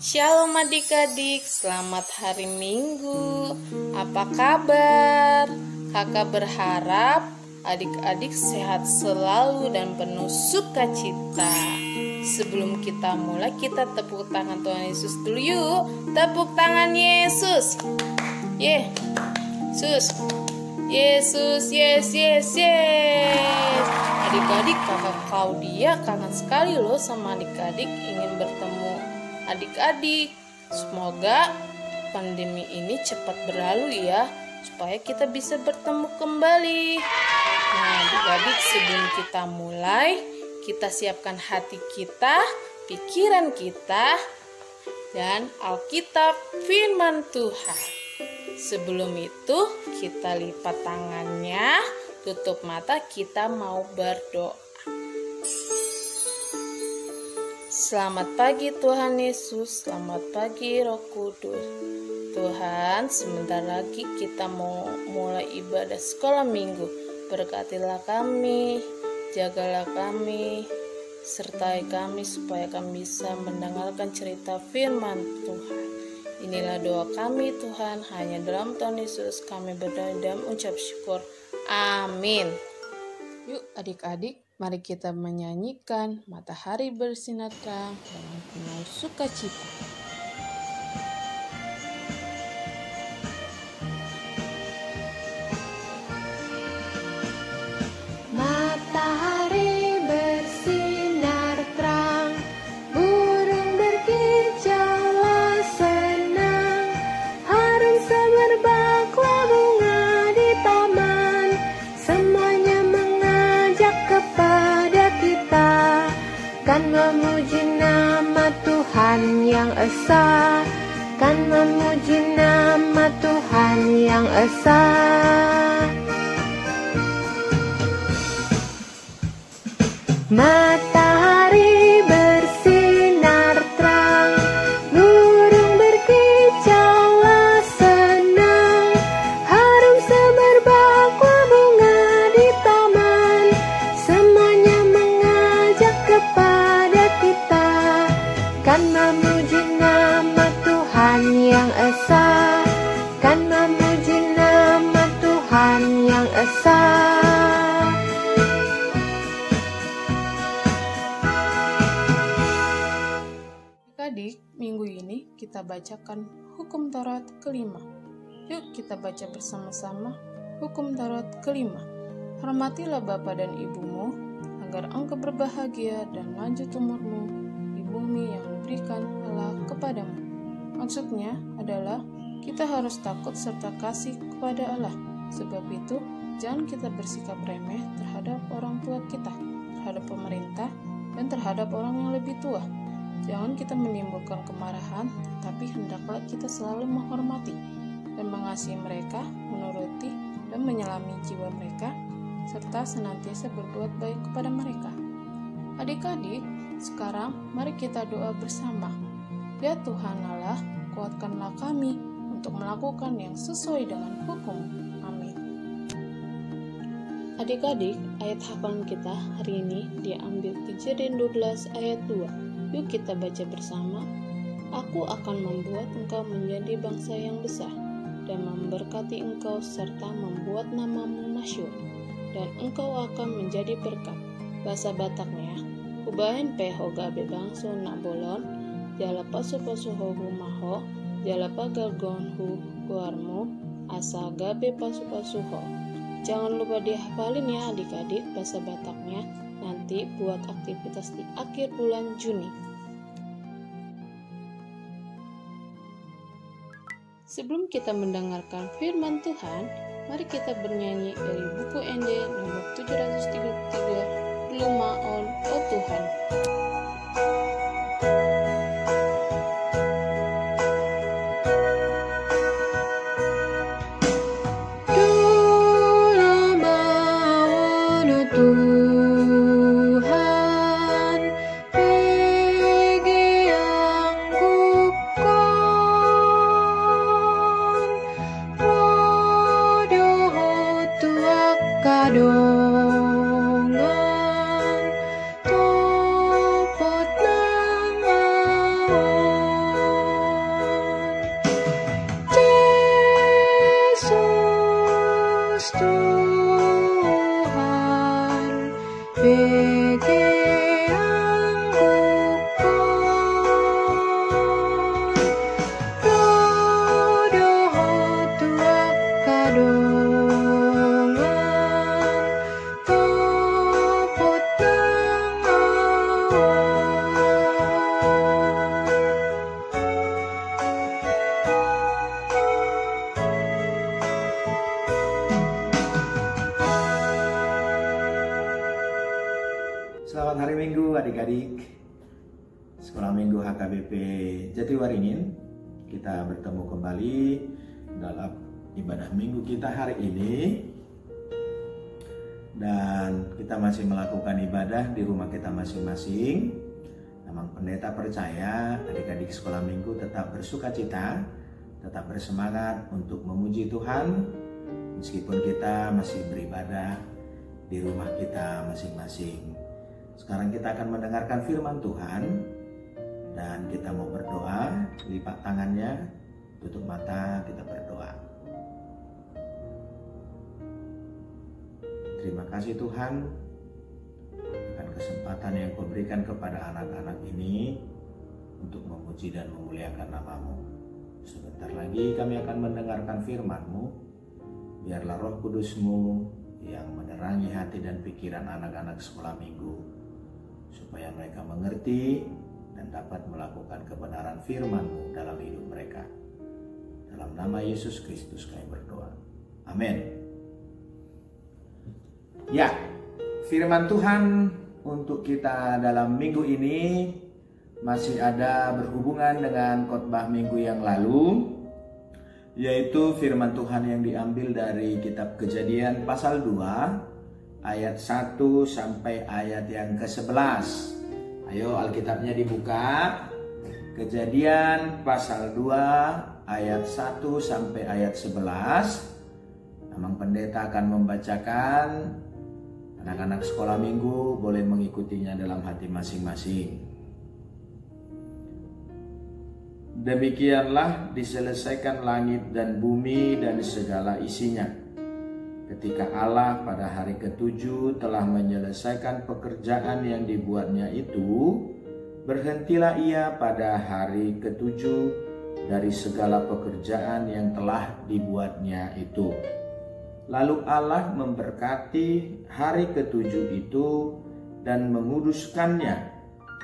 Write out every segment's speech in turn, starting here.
Shalom adik-adik, selamat hari Minggu. Apa kabar? Kakak berharap adik-adik sehat selalu dan penuh sukacita. Sebelum kita mulai, kita tepuk tangan Tuhan Yesus dulu yuk. Tepuk tangan Yesus. Yesus. Yesus, yes. Adik-adik, kakak Claudia kangen sekali loh sama adik-adik, ingin bertemu adik-adik. Semoga pandemi ini cepat berlalu ya, supaya kita bisa bertemu kembali. Nah adik-adik, sebelum kita mulai, kita siapkan hati kita, pikiran kita, dan Alkitab firman Tuhan. Sebelum itu kita lipat tangannya, tutup mata, kita mau berdoa. Selamat pagi Tuhan Yesus, selamat pagi Roh Kudus. Tuhan, sebentar lagi kita mau mulai ibadah sekolah minggu. Berkatilah kami, jagalah kami, sertai kami supaya kami bisa mendengarkan cerita firman Tuhan. Inilah doa kami Tuhan, hanya dalam Tuhan Yesus kami berdoa dan ucap syukur. Amin. Yuk adik-adik, mari kita menyanyikan Matahari Bersinar Terang dengan penuh sukacita. Matahari bersinar terang, burung berkicaulah senang, harum semerbaklah bunga di taman, semuanya mengajak kepada kita, kan memuji nama Tuhan yang esa, kan memuji nama Tuhan yang esa. Matahari bersinar terang, burung berkicaulah senang, harum semerbaklah bunga di taman, semuanya mengajak kepada kita, kan memuji nama Tuhan yang esa, kan memuji nama Tuhan yang esa. Adik, minggu ini kita bacakan hukum Taurat kelima. Yuk kita baca bersama-sama hukum Taurat kelima. Hormatilah bapa dan ibumu, agar engkau berbahagia dan lanjut umurmu di bumi yang diberikan Allah kepadamu. Maksudnya adalah kita harus takut serta kasih kepada Allah. Sebab itu, jangan kita bersikap remeh terhadap orang tua kita, terhadap pemerintah, dan terhadap orang yang lebih tua. Jangan kita menimbulkan kemarahan, tapi hendaklah kita selalu menghormati dan mengasihi mereka, menuruti dan menyelami jiwa mereka, serta senantiasa berbuat baik kepada mereka. Adik-adik, sekarang mari kita doa bersama. Ya Tuhan Allah, kuatkanlah kami untuk melakukan yang sesuai dengan hukum. Amin. Adik-adik, ayat hafalan kita hari ini diambil Kejadian 12 ayat 2. Yuk kita baca bersama. Aku akan membuat engkau menjadi bangsa yang besar, dan memberkati engkau serta membuat namamu masyhur, dan engkau akan menjadi berkat. Bahasa Bataknya, kubahen peho gabe bangso nak bolon, jala pasu-pasu hohu maho, jala pagalgon hu guarmu, asa gabe pasu-pasu ho. Jangan lupa dihafalin ya adik-adik bahasa Bataknya, nanti buat aktivitas di akhir bulan Juni. Sebelum kita mendengarkan firman Tuhan, mari kita bernyanyi dari buku ND nomor 733, Beluma on Oh Tuhan. Selamat hari Minggu adik-adik Sekolah Minggu HKBP Jatiwaringin. Kita bertemu kembali dalam ibadah minggu kita hari ini. Dan kita masih melakukan ibadah di rumah kita masing-masing. Memang pendeta percaya adik-adik sekolah minggu tetap bersukacita, tetap bersemangat untuk memuji Tuhan meskipun kita masih beribadah di rumah kita masing-masing. Sekarang kita akan mendengarkan firman Tuhan dan kita mau berdoa. Lipat tangannya, tutup mata, kita berdoa. Terima kasih Tuhan akan kesempatan yang Kau berikan kepada anak-anak ini untuk memuji dan memuliakan nama-Mu. Sebentar lagi kami akan mendengarkan firman-Mu. Biarlah Roh Kudus-Mu yang menerangi hati dan pikiran anak-anak sekolah minggu, supaya mereka mengerti dan dapat melakukan kebenaran firman-Mu dalam hidup mereka. Dalam nama Yesus Kristus kami berdoa. Amin. Ya, firman Tuhan untuk kita dalam minggu ini masih ada berhubungan dengan khotbah minggu yang lalu, yaitu firman Tuhan yang diambil dari kitab Kejadian pasal 2 ayat 1 sampai ayat yang ke-11. Ayo Alkitabnya dibuka. Kejadian pasal 2 ayat 1 sampai ayat 11. Memang pendeta akan membacakan. Anak-anak sekolah minggu boleh mengikutinya dalam hati masing-masing. Demikianlah diselesaikan langit dan bumi dan segala isinya. Ketika Allah pada hari ke-7 telah menyelesaikan pekerjaan yang dibuatnya itu, berhentilah ia pada hari ke-7 dari segala pekerjaan yang telah dibuatnya itu. Lalu Allah memberkati hari ke-7 itu dan menguduskannya,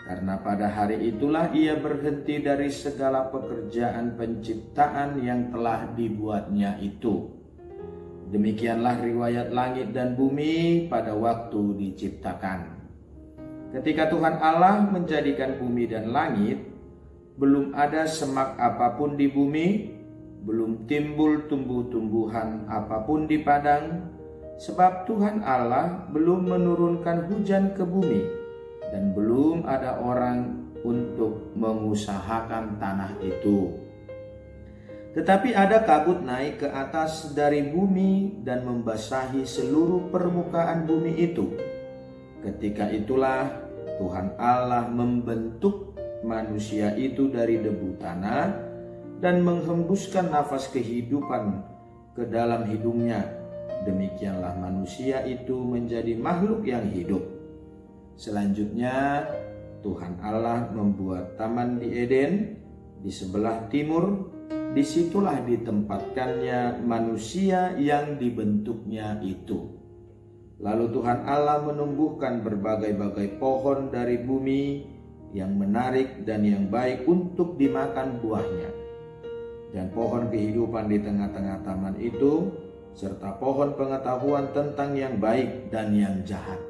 karena pada hari itulah ia berhenti dari segala pekerjaan penciptaan yang telah dibuatnya itu. Demikianlah riwayat langit dan bumi pada waktu diciptakan. Ketika Tuhan Allah menjadikan bumi dan langit, belum ada semak apapun di bumi, belum timbul tumbuh-tumbuhan apapun di padang, sebab Tuhan Allah belum menurunkan hujan ke bumi, dan belum ada orang untuk mengusahakan tanah itu. Tetapi ada kabut naik ke atas dari bumi dan membasahi seluruh permukaan bumi itu. Ketika itulah Tuhan Allah membentuk manusia itu dari debu tanah dan menghembuskan nafas kehidupan ke dalam hidungnya. Demikianlah manusia itu menjadi makhluk yang hidup. Selanjutnya Tuhan Allah membuat taman di Eden di sebelah timur. Disitulah ditempatkannya manusia yang dibentuknya itu. Lalu Tuhan Allah menumbuhkan berbagai-bagai pohon dari bumi yang menarik dan yang baik untuk dimakan buahnya. Dan pohon kehidupan di tengah-tengah taman itu, serta pohon pengetahuan tentang yang baik dan yang jahat.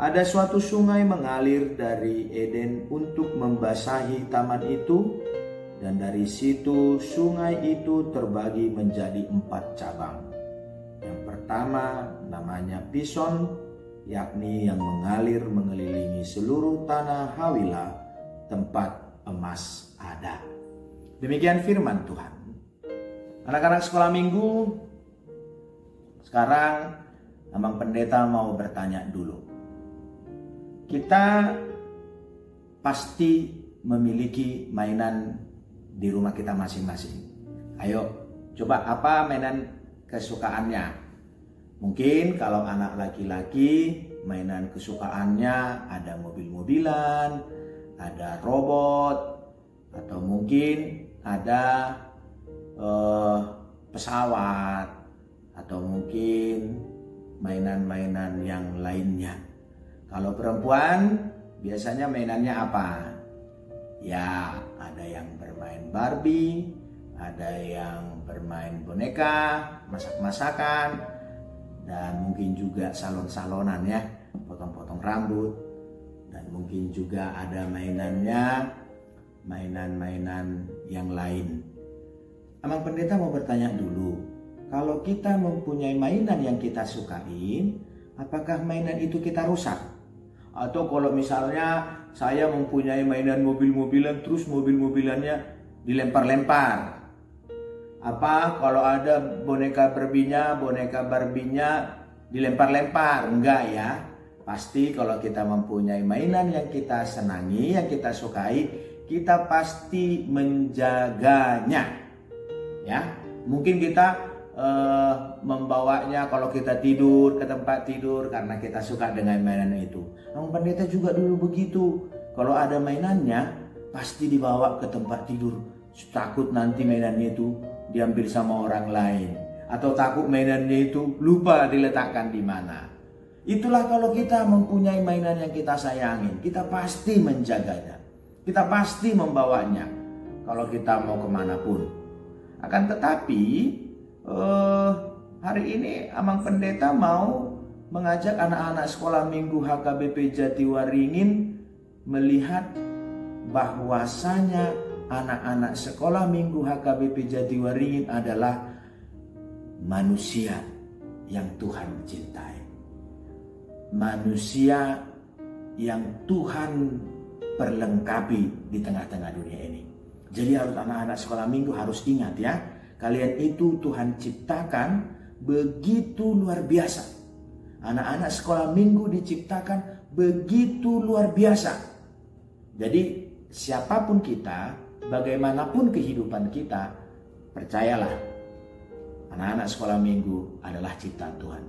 Ada suatu sungai mengalir dari Eden untuk membasahi taman itu. Dan dari situ sungai itu terbagi menjadi 4 cabang. Yang pertama namanya Pison, yakni yang mengalir mengelilingi seluruh tanah Hawilah, tempat emas ada. Demikian firman Tuhan. Anak-anak sekolah minggu, sekarang Abang Pendeta mau bertanya dulu. Kita pasti memiliki mainan di rumah kita masing-masing. Ayo, coba apa mainan kesukaannya? Mungkin kalau anak laki-laki, mainan kesukaannya ada mobil-mobilan, ada robot, atau mungkin ada pesawat, atau mungkin mainan-mainan yang lainnya. Kalau perempuan, biasanya mainannya apa? Ya, ada yang bermain Barbie, ada yang bermain boneka, masak-masakan, dan mungkin juga salon-salonan ya, potong-potong rambut. Dan mungkin juga ada mainannya, mainan-mainan yang lain. Abang Pendeta mau bertanya dulu, kalau kita mempunyai mainan yang kita sukain, apakah mainan itu kita rusak? Atau kalau misalnya saya mempunyai mainan mobil-mobilan, terus mobil-mobilannya dilempar-lempar. Apa kalau ada boneka Barbie-nya dilempar-lempar? Enggak ya. Pasti kalau kita mempunyai mainan yang kita senangi, yang kita sukai, kita pasti menjaganya. Ya, mungkin kita membawanya kalau kita tidur ke tempat tidur karena kita suka dengan mainan itu. Abang Pendeta juga dulu begitu. Kalau ada mainannya pasti dibawa ke tempat tidur. Takut nanti mainannya itu diambil sama orang lain, atau takut mainannya itu lupa diletakkan di mana. Itulah kalau kita mempunyai mainan yang kita sayangin, kita pasti menjaganya. Kita pasti membawanya kalau kita mau kemanapun. Akan tetapi hari ini Abang Pendeta mau mengajak anak-anak sekolah minggu HKBP Jatiwaringin melihat bahwasanya anak-anak sekolah minggu HKBP Jatiwaringin adalah manusia yang Tuhan cintai. Manusia yang Tuhan perlengkapi di tengah-tengah dunia ini. Jadi harus anak-anak sekolah minggu harus ingat ya, kalian itu Tuhan ciptakan begitu luar biasa. Anak-anak sekolah minggu diciptakan begitu luar biasa. Jadi siapapun kita, bagaimanapun kehidupan kita, percayalah, anak-anak sekolah minggu adalah ciptaan Tuhan.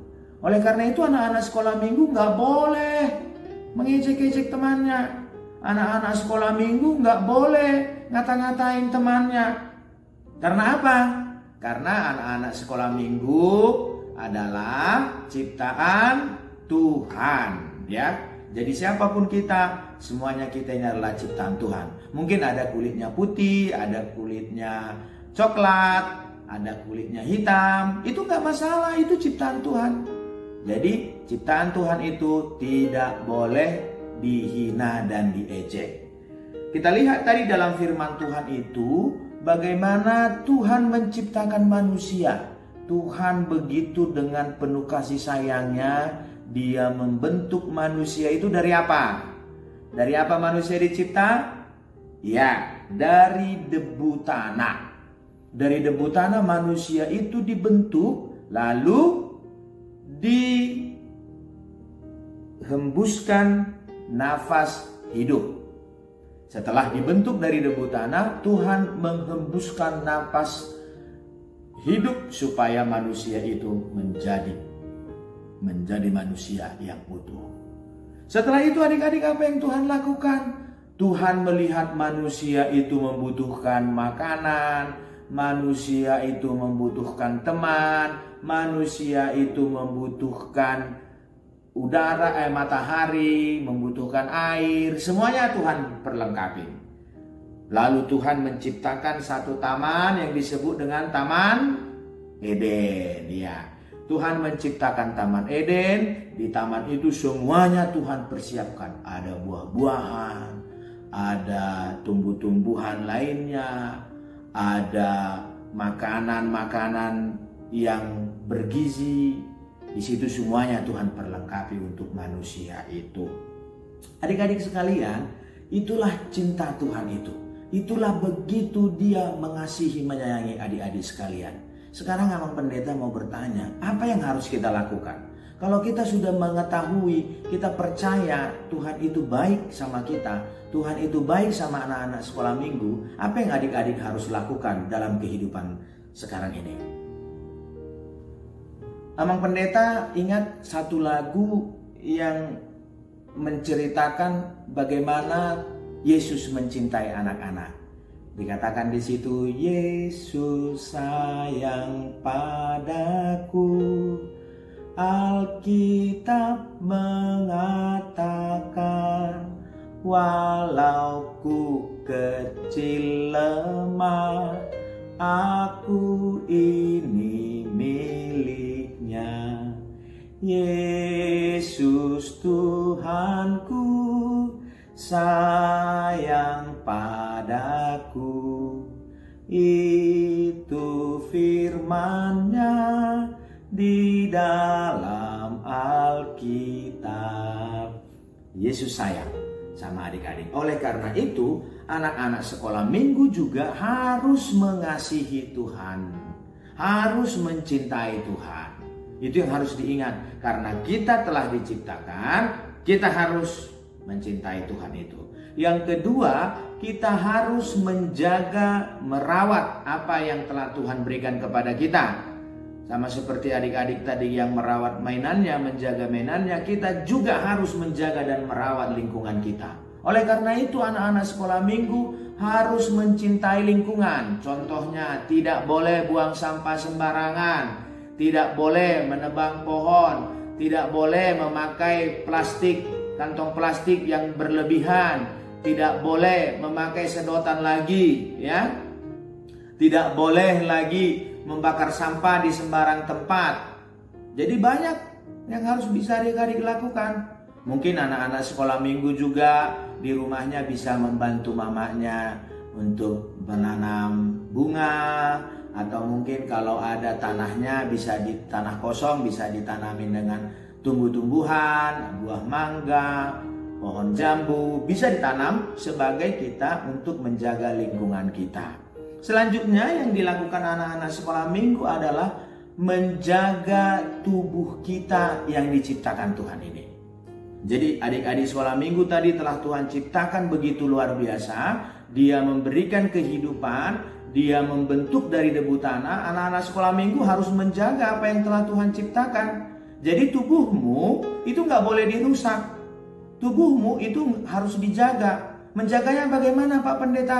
Oleh karena itu anak-anak sekolah minggu gak boleh mengejek-ejek temannya. Anak-anak sekolah minggu gak boleh ngata-ngatain temannya. Karena apa? Karena anak-anak sekolah minggu adalah ciptaan Tuhan, ya. Jadi siapapun kita, semuanya kita ini adalah ciptaan Tuhan. Mungkin ada kulitnya putih, ada kulitnya coklat, ada kulitnya hitam. Itu gak masalah, itu ciptaan Tuhan. Jadi ciptaan Tuhan itu tidak boleh dihina dan diejek. Kita lihat tadi dalam firman Tuhan itu, bagaimana Tuhan menciptakan manusia. Tuhan begitu dengan penuh kasih sayangnya, Dia membentuk manusia itu dari apa? Dari apa manusia dicipta? Ya, dari debu tanah. Dari debu tanah manusia itu dibentuk, lalu dihembuskan nafas hidup. Setelah dibentuk dari debu tanah, Tuhan menghembuskan nafas hidup supaya manusia itu menjadi manusia yang utuh. Setelah itu adik-adik, apa yang Tuhan lakukan? Tuhan melihat manusia itu membutuhkan makanan, manusia itu membutuhkan teman, manusia itu membutuhkan udara, matahari, membutuhkan air, semuanya Tuhan perlengkapi. Lalu Tuhan menciptakan satu taman yang disebut dengan Taman Eden. Ya, Tuhan menciptakan Taman Eden. Di taman itu semuanya Tuhan persiapkan. Ada buah-buahan, ada tumbuh-tumbuhan lainnya, ada makanan-makanan yang bergizi. Di situ semuanya Tuhan perlengkapi untuk manusia itu. Adik-adik sekalian, itulah cinta Tuhan itu. Itulah begitu Dia mengasihi, menyayangi adik-adik sekalian. Sekarang Abang Pendeta mau bertanya, apa yang harus kita lakukan? Kalau kita sudah mengetahui, kita percaya Tuhan itu baik sama kita, Tuhan itu baik sama anak-anak sekolah minggu, apa yang adik-adik harus lakukan dalam kehidupan sekarang ini? Abang Pendeta ingat satu lagu yang menceritakan bagaimana Yesus mencintai anak-anak. Dikatakan di situ, Yesus sayang padaku. Alkitab mengatakan, walau ku kecil lemah, aku ini miliknya. Yesus Tuhanku sayang padaku. Itu firman-Nya di dalam Alkitab. Yesus sayang sama adik-adik. Oleh karena itu, anak-anak sekolah minggu juga harus mengasihi Tuhan, harus mencintai Tuhan. Itu yang harus diingat. Karena kita telah diciptakan, kita harus mencintai Tuhan itu. Yang kedua, kita harus menjaga, merawat apa yang telah Tuhan berikan kepada kita. Sama seperti adik-adik tadi yang merawat mainannya, menjaga mainannya, kita juga harus menjaga dan merawat lingkungan kita. Oleh karena itu, anak-anak sekolah minggu harus mencintai lingkungan. Contohnya, tidak boleh buang sampah sembarangan, tidak boleh menebang pohon, tidak boleh memakai plastik, kantong plastik yang berlebihan, tidak boleh memakai sedotan lagi, ya. Tidak boleh lagi membakar sampah di sembarang tempat. Jadi banyak yang harus bisa adik-adik lakukan. Mungkin anak-anak sekolah minggu juga di rumahnya bisa membantu mamanya untuk menanam bunga, atau mungkin kalau ada tanahnya bisa di tanah kosong bisa ditanamin dengan tumbuh-tumbuhan, buah mangga, pohon jambu, bisa ditanam sebagai kita untuk menjaga lingkungan kita. Selanjutnya yang dilakukan anak-anak sekolah minggu adalah menjaga tubuh kita yang diciptakan Tuhan ini. Jadi adik-adik sekolah minggu tadi telah Tuhan ciptakan begitu luar biasa. Dia memberikan kehidupan, Dia membentuk dari debu tanah. Anak-anak sekolah minggu harus menjaga apa yang telah Tuhan ciptakan. Jadi tubuhmu itu nggak boleh dirusak. Tubuhmu itu harus dijaga. Menjaganya bagaimana Pak Pendeta?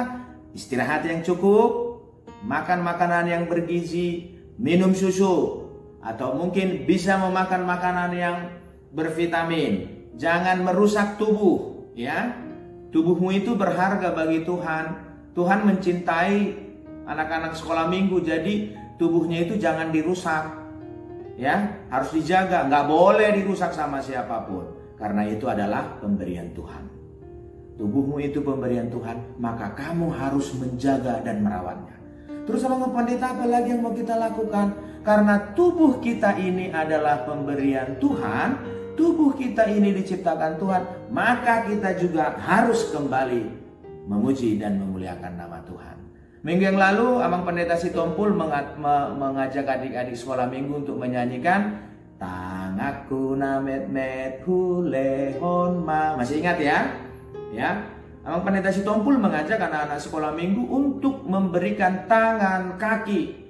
Istirahat yang cukup, makan makanan yang bergizi, minum susu, atau mungkin bisa memakan makanan yang bervitamin. Jangan merusak tubuh, ya. Tubuhmu itu berharga bagi Tuhan. Tuhan mencintai anak-anak sekolah minggu, jadi tubuhnya itu jangan dirusak, ya. Harus dijaga, nggak boleh dirusak sama siapapun, karena itu adalah pemberian Tuhan. Tubuhmu itu pemberian Tuhan, maka kamu harus menjaga dan merawatnya. Terus sama Pendeta, apa lagi yang mau kita lakukan? Karena tubuh kita ini adalah pemberian Tuhan, tubuh kita ini diciptakan Tuhan, maka kita juga harus kembali memuji dan memuliakan nama Tuhan. Minggu yang lalu Amang Pendeta Sitompul mengajak adik-adik sekolah minggu untuk menyanyikan Tangaku na met hulehon ma. Masih ingat ya? Ya. Amang Pendeta Sitompul mengajak anak-anak sekolah minggu untuk memberikan tangan kaki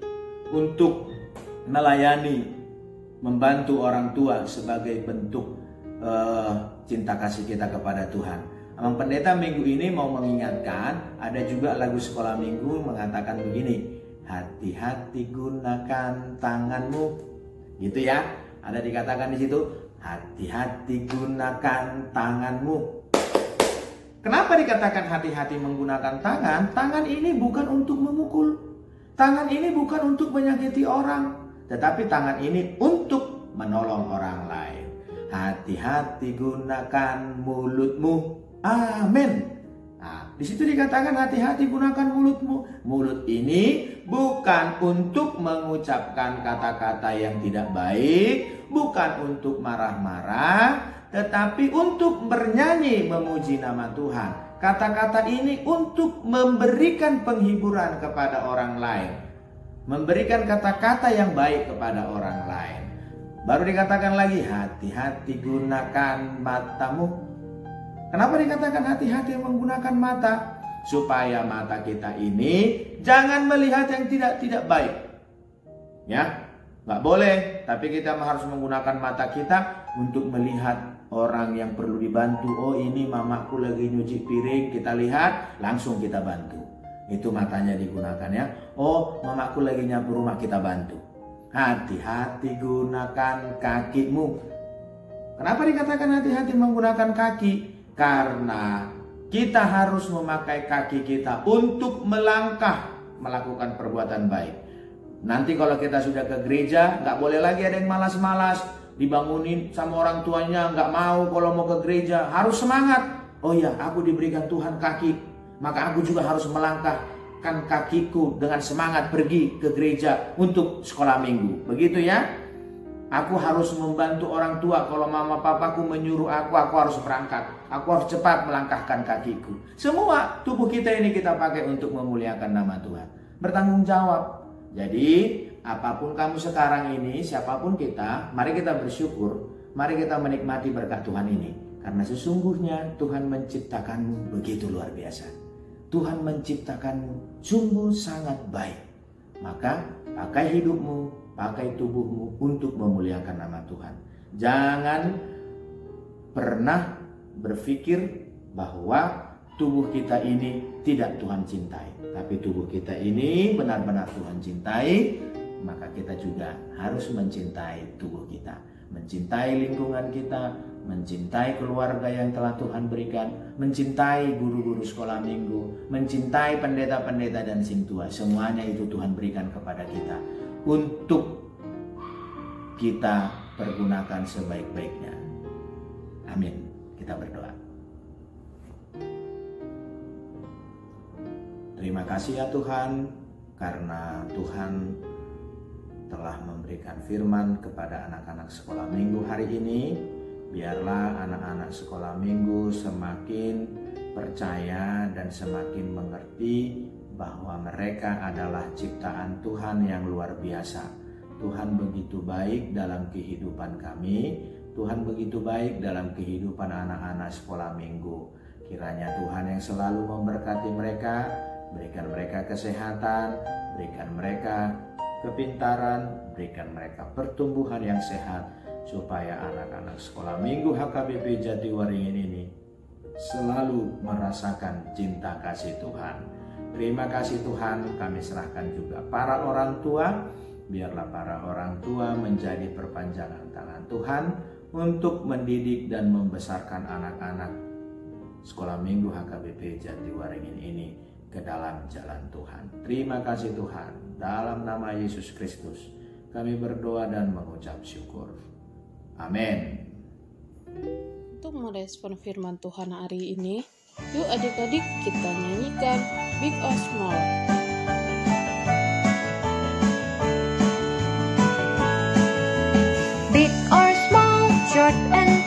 untuk melayani, membantu orang tua sebagai bentuk cinta kasih kita kepada Tuhan. Amang Pendeta minggu ini mau mengingatkan, ada juga lagu sekolah minggu mengatakan begini, hati-hati gunakan tanganmu, gitu ya. Ada dikatakan di situ, hati-hati gunakan tanganmu. Kenapa dikatakan hati-hati menggunakan tangan? Tangan ini bukan untuk memukul. Tangan ini bukan untuk menyakiti orang. Tetapi tangan ini untuk menolong orang lain. Hati-hati gunakan mulutmu. Amin. Nah, di situ dikatakan hati-hati gunakan mulutmu. Mulut ini bukan untuk mengucapkan kata-kata yang tidak baik. Bukan untuk marah-marah. Tetapi untuk bernyanyi memuji nama Tuhan. Kata-kata ini untuk memberikan penghiburan kepada orang lain. Memberikan kata-kata yang baik kepada orang lain. Baru dikatakan lagi, hati-hati gunakan matamu. Kenapa dikatakan hati-hati menggunakan mata? Supaya mata kita ini jangan melihat yang tidak baik. Ya, nggak boleh. Tapi kita harus menggunakan mata kita untuk melihat orang yang perlu dibantu. Oh, ini mamaku lagi nyuci piring, kita lihat, langsung kita bantu. Itu matanya digunakan ya. Oh, mamaku lagi nyapu rumah, kita bantu. Hati-hati gunakan kakimu. Kenapa dikatakan hati-hati menggunakan kaki? Karena kita harus memakai kaki kita untuk melangkah, melakukan perbuatan baik. Nanti kalau kita sudah ke gereja, nggak boleh lagi ada yang malas-malas. Dibangunin sama orang tuanya, nggak mau kalau mau ke gereja, harus semangat. Oh ya, aku diberikan Tuhan kaki, maka aku juga harus melangkahkan kakiku dengan semangat pergi ke gereja untuk sekolah minggu. Begitu ya. Aku harus membantu orang tua. Kalau mama papaku menyuruh aku harus berangkat. Aku harus cepat melangkahkan kakiku. Semua tubuh kita ini kita pakai untuk memuliakan nama Tuhan. Bertanggung jawab. Jadi apapun kamu sekarang ini, siapapun kita, mari kita bersyukur, mari kita menikmati berkat Tuhan ini. Karena sesungguhnya Tuhan menciptakanmu begitu luar biasa. Tuhan menciptakanmu sungguh sangat baik. Maka pakai hidupmu, pakai tubuhmu untuk memuliakan nama Tuhan. Jangan pernah berpikir bahwa tubuh kita ini tidak Tuhan cintai. Tapi tubuh kita ini benar-benar Tuhan cintai. Maka kita juga harus mencintai tubuh kita, mencintai lingkungan kita, mencintai keluarga yang telah Tuhan berikan, mencintai guru-guru sekolah minggu, mencintai pendeta-pendeta dan sing tua. Semuanya itu Tuhan berikan kepada kita untuk kita pergunakan sebaik-baiknya. Amin. Kita berdoa. Terima kasih ya Tuhan, karena Tuhan telah memberikan firman kepada anak-anak sekolah minggu hari ini. Biarlah anak-anak sekolah minggu semakin percaya dan semakin mengerti bahwa mereka adalah ciptaan Tuhan yang luar biasa. Tuhan begitu baik dalam kehidupan kami. Tuhan begitu baik dalam kehidupan anak-anak sekolah minggu. Kiranya Tuhan yang selalu memberkati mereka, berikan mereka kesehatan, berikan mereka kepintaran, berikan mereka pertumbuhan yang sehat, supaya anak-anak sekolah minggu HKBP Jatiwaringin ini selalu merasakan cinta kasih Tuhan. Terima kasih Tuhan, kami serahkan juga para orang tua. Biarlah para orang tua menjadi perpanjangan tangan Tuhan untuk mendidik dan membesarkan anak-anak sekolah minggu HKBP Jatiwaringin ini ke dalam jalan Tuhan. Terima kasih Tuhan. Dalam nama Yesus Kristus kami berdoa dan mengucap syukur. Amin. Untuk merespon firman Tuhan hari ini, yuk adik-adik kita nyanyikan Big or Small. Big or small, short and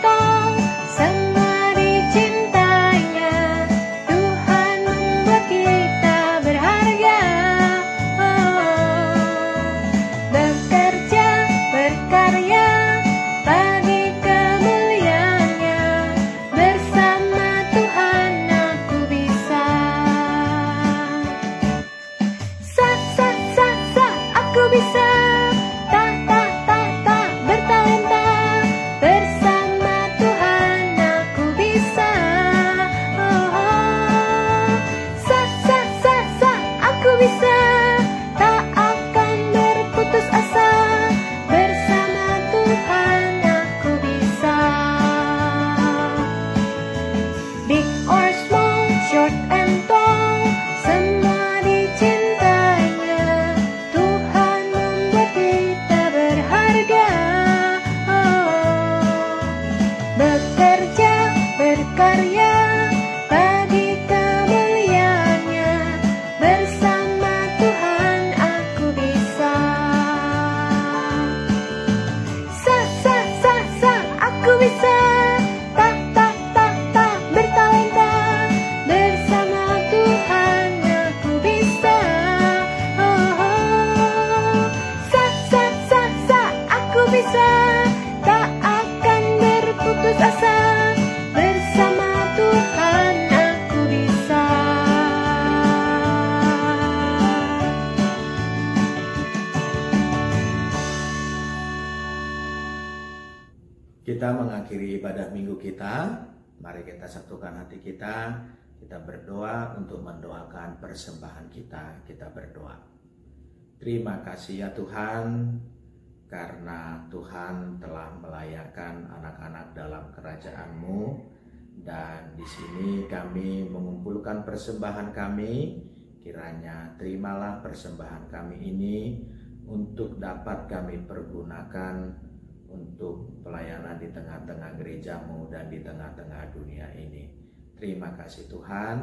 mengakhiri ibadah minggu kita, mari kita satukan hati kita berdoa untuk mendoakan persembahan kita. Kita berdoa. Terima kasih ya Tuhan, karena Tuhan telah melayakkan anak-anak dalam kerajaan-Mu, dan di sini kami mengumpulkan persembahan kami. Kiranya terimalah persembahan kami ini untuk dapat kami pergunakan untuk pelayanan di tengah-tengah gereja-Mu dan di tengah-tengah dunia ini. Terima kasih Tuhan,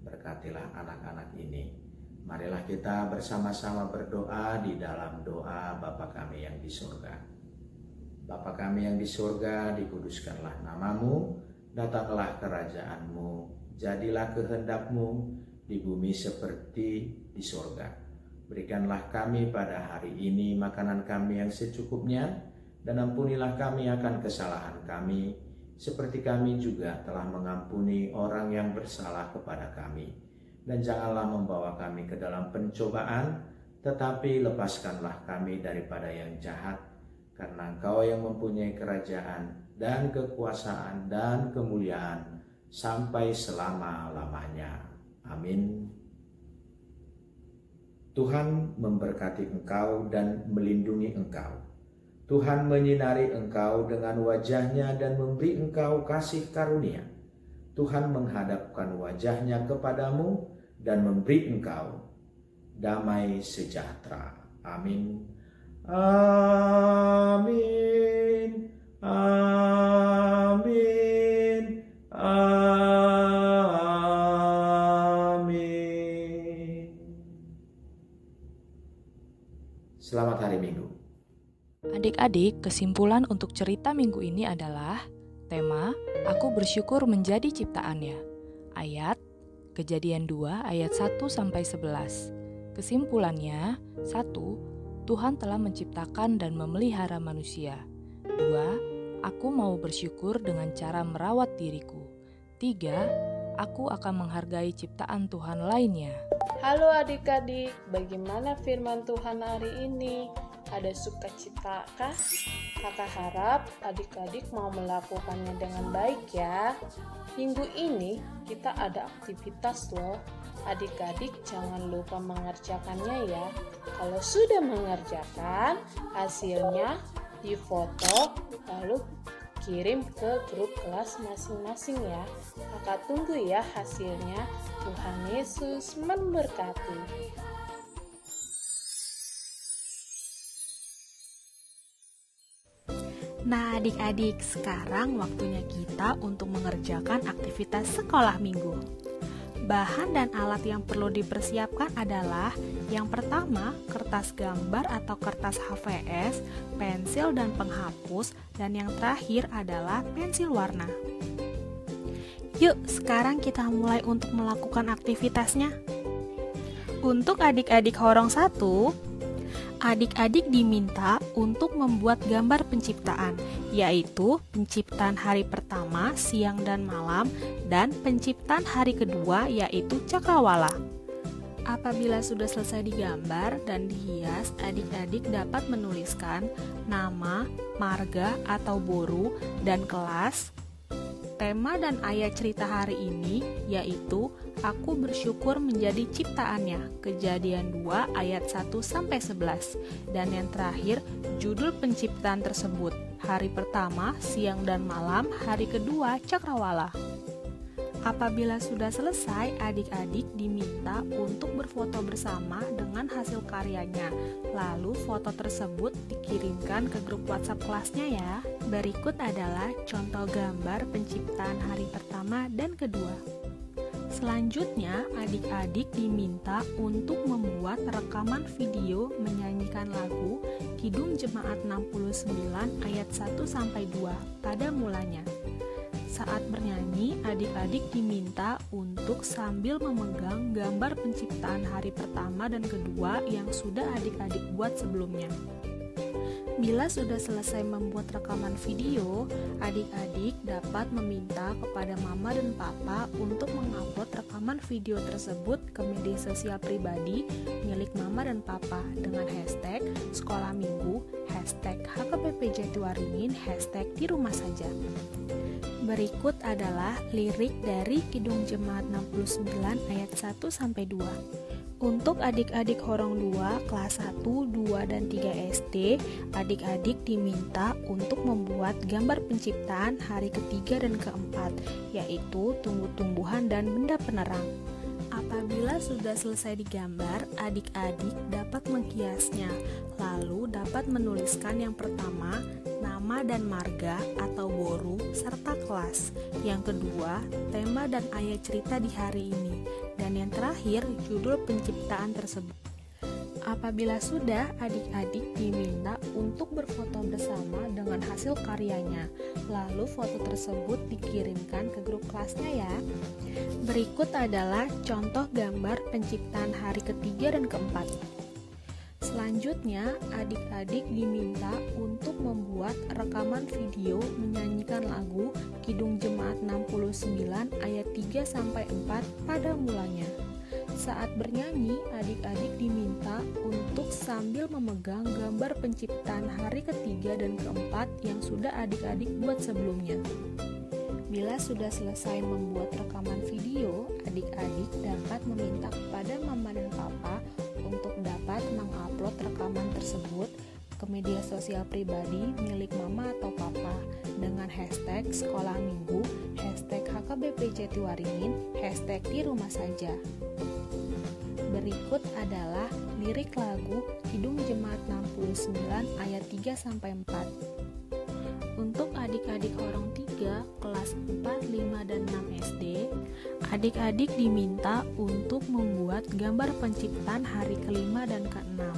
berkatilah anak-anak ini. Marilah kita bersama-sama berdoa di dalam doa Bapa kami yang di surga. Bapa kami yang di surga, dikuduskanlah nama-Mu, datanglah kerajaan-Mu, jadilah kehendak-Mu di bumi seperti di surga. Berikanlah kami pada hari ini makanan kami yang secukupnya, dan ampunilah kami akan kesalahan kami, seperti kami juga telah mengampuni orang yang bersalah kepada kami. Dan janganlah membawa kami ke dalam pencobaan, tetapi lepaskanlah kami daripada yang jahat, karena Engkau yang mempunyai kerajaan dan kekuasaan dan kemuliaan sampai selama-lamanya. Amin. Tuhan memberkati engkau dan melindungi engkau. Tuhan menyinari engkau dengan wajah-Nya dan memberi engkau kasih karunia. Tuhan menghadapkan wajah-Nya kepadamu dan memberi engkau damai sejahtera. Amin. Amin. Amin. Amin. Selamat hari Minggu. Adik-adik, kesimpulan untuk cerita minggu ini adalah tema Aku bersyukur menjadi ciptaannya. Ayat Kejadian 2 ayat 1-11. Kesimpulannya, 1. Tuhan telah menciptakan dan memelihara manusia. 2. Aku mau bersyukur dengan cara merawat diriku. 3. Aku akan menghargai ciptaan Tuhan lainnya. Halo adik-adik, bagaimana firman Tuhan hari ini? Ada sukacita kah? Kakak harap adik-adik mau melakukannya dengan baik ya. Minggu ini kita ada aktivitas loh. Adik-adik jangan lupa mengerjakannya ya. Kalau sudah mengerjakan, hasilnya difoto lalu kirim ke grup kelas masing-masing ya. Kakak tunggu ya hasilnya. Tuhan Yesus memberkati. Nah adik-adik, sekarang waktunya kita untuk mengerjakan aktivitas sekolah minggu. Bahan dan alat yang perlu dipersiapkan adalah yang pertama, kertas gambar atau kertas HVS, pensil dan penghapus, dan yang terakhir adalah pensil warna. Yuk, sekarang kita mulai untuk melakukan aktivitasnya. Untuk adik-adik horong 1, adik-adik diminta untuk membuat gambar penciptaan, yaitu penciptaan hari pertama, siang dan malam, dan penciptaan hari kedua, yaitu cakrawala. Apabila sudah selesai digambar dan dihias, adik-adik dapat menuliskan nama, marga atau boru, dan kelas. Tema dan ayat cerita hari ini yaitu Aku bersyukur menjadi ciptaannya, Kejadian 2 ayat 1-11. Dan yang terakhir, judul penciptaan tersebut, hari pertama, siang dan malam, hari kedua, cakrawala. Apabila sudah selesai, adik-adik diminta untuk berfoto bersama dengan hasil karyanya. Lalu foto tersebut dikirimkan ke grup WhatsApp kelasnya ya. Berikut adalah contoh gambar penciptaan hari pertama dan kedua. Selanjutnya, adik-adik diminta untuk membuat rekaman video menyanyikan lagu Kidung Jemaat 69 ayat 1-2 pada mulanya. Saat bernyanyi, adik-adik diminta untuk sambil memegang gambar penciptaan hari pertama dan kedua yang sudah adik-adik buat sebelumnya. Bila sudah selesai membuat rekaman video, adik-adik dapat meminta kepada mama dan papa untuk mengupload rekaman video tersebut ke media sosial pribadi milik mama dan papa dengan hashtag sekolah minggu, hashtag HKBP Jatiwaringin, hashtag di rumah saja. Berikut adalah lirik dari Kidung Jemaat 69 ayat 1-2. Untuk adik-adik Horong 2 kelas 1, 2, dan 3 SD, adik-adik diminta untuk membuat gambar penciptaan hari ketiga dan keempat, yaitu tumbuh-tumbuhan dan benda penerang. Apabila sudah selesai digambar, adik-adik dapat menghiasnya, lalu dapat menuliskan yang pertama, nama dan marga atau boru serta kelas. Yang kedua, tema dan ayat cerita di hari ini. Dan yang terakhir, judul penciptaan tersebut. Apabila sudah, adik-adik diminta untuk berfoto bersama dengan hasil karyanya. Lalu foto tersebut dikirimkan ke grup kelasnya ya. Berikut adalah contoh gambar penciptaan hari ketiga dan keempat. Selanjutnya, adik-adik diminta untuk membuat rekaman video menyanyikan lagu Kidung Jemaat 69 ayat 3-4 pada mulanya. Saat bernyanyi, adik-adik diminta untuk sambil memegang gambar penciptaan hari ketiga dan keempat yang sudah adik-adik buat sebelumnya. Bila sudah selesai membuat rekaman video, adik-adik dapat meminta kepada mama dan papa untuk dapat mengupload rekaman tersebut ke media sosial pribadi milik mama atau papa dengan hashtag sekolah minggu, hashtag HKBP Jatiwaringin, hashtag di rumah saja. Berikut adalah lirik lagu Kidung Jemaat 69 ayat 3-4. Untuk adik-adik Horong 3 kelas 4, 5, dan 6 SD, adik-adik diminta untuk membuat gambar penciptaan hari kelima dan keenam.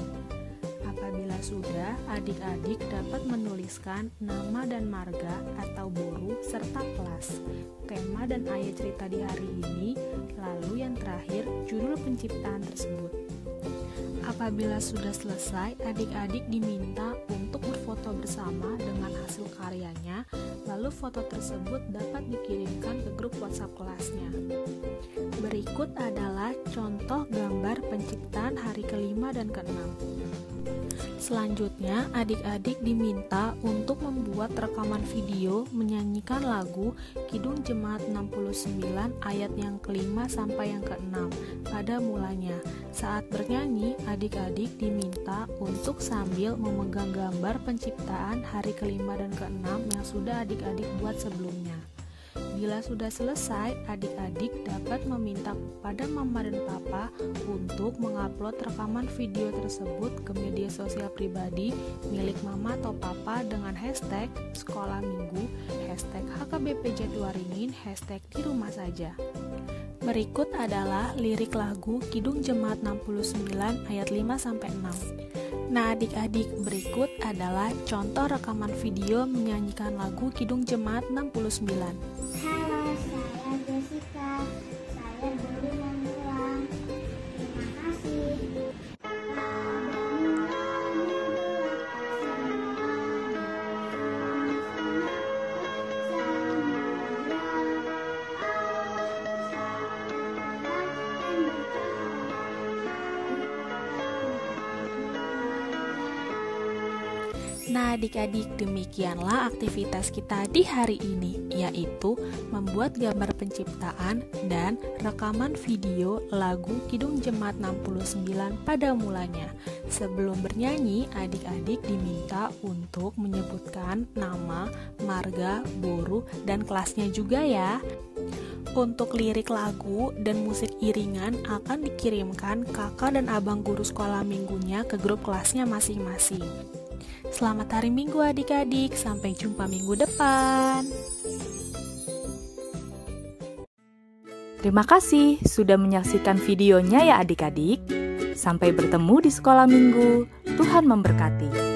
Apabila sudah, adik-adik dapat menuliskan nama dan marga atau boru serta kelas, tema dan ayat cerita di hari ini, lalu yang terakhir judul penciptaan tersebut. Apabila sudah selesai, adik-adik diminta untuk berfoto bersama dengan hasil karyanya, lalu foto tersebut dapat dikirimkan ke grup WhatsApp kelasnya. Berikut adalah contoh gambar penciptaan hari kelima dan keenam. Selanjutnya, adik-adik diminta untuk membuat rekaman video menyanyikan lagu Kidung Jemaat 69 ayat yang kelima sampai yang keenam pada mulanya. Saat bernyanyi, adik-adik diminta untuk sambil memegang gambar penciptaan hari kelima dan keenam yang sudah adik-adik buat sebelumnya. Bila sudah selesai, adik-adik dapat meminta kepada mama dan papa untuk mengupload rekaman video tersebut ke media sosial pribadi milik mama atau papa dengan hashtag sekolah minggu, hashtag HKBP Jatiwaringin, hashtag di rumah saja. Berikut adalah lirik lagu Kidung Jemaat 69 ayat 5-6. Nah adik-adik, berikut adalah contoh rekaman video menyanyikan lagu Kidung Jemaat 69. Halo, saya Jessica. Saya baru mau pulang. Terima kasih. Nah adik-adik, demikianlah aktivitas kita di hari ini, yaitu membuat gambar penciptaan dan rekaman video lagu Kidung Jemaat 69 pada mulanya. Sebelum bernyanyi, adik-adik diminta untuk menyebutkan nama, marga, boru, dan kelasnya juga ya. Untuk lirik lagu dan musik iringan akan dikirimkan kakak dan abang guru sekolah minggunya ke grup kelasnya masing-masing. Selamat hari Minggu adik-adik, sampai jumpa minggu depan. Terima kasih sudah menyaksikan videonya ya adik-adik. Sampai bertemu di sekolah minggu. Tuhan memberkati.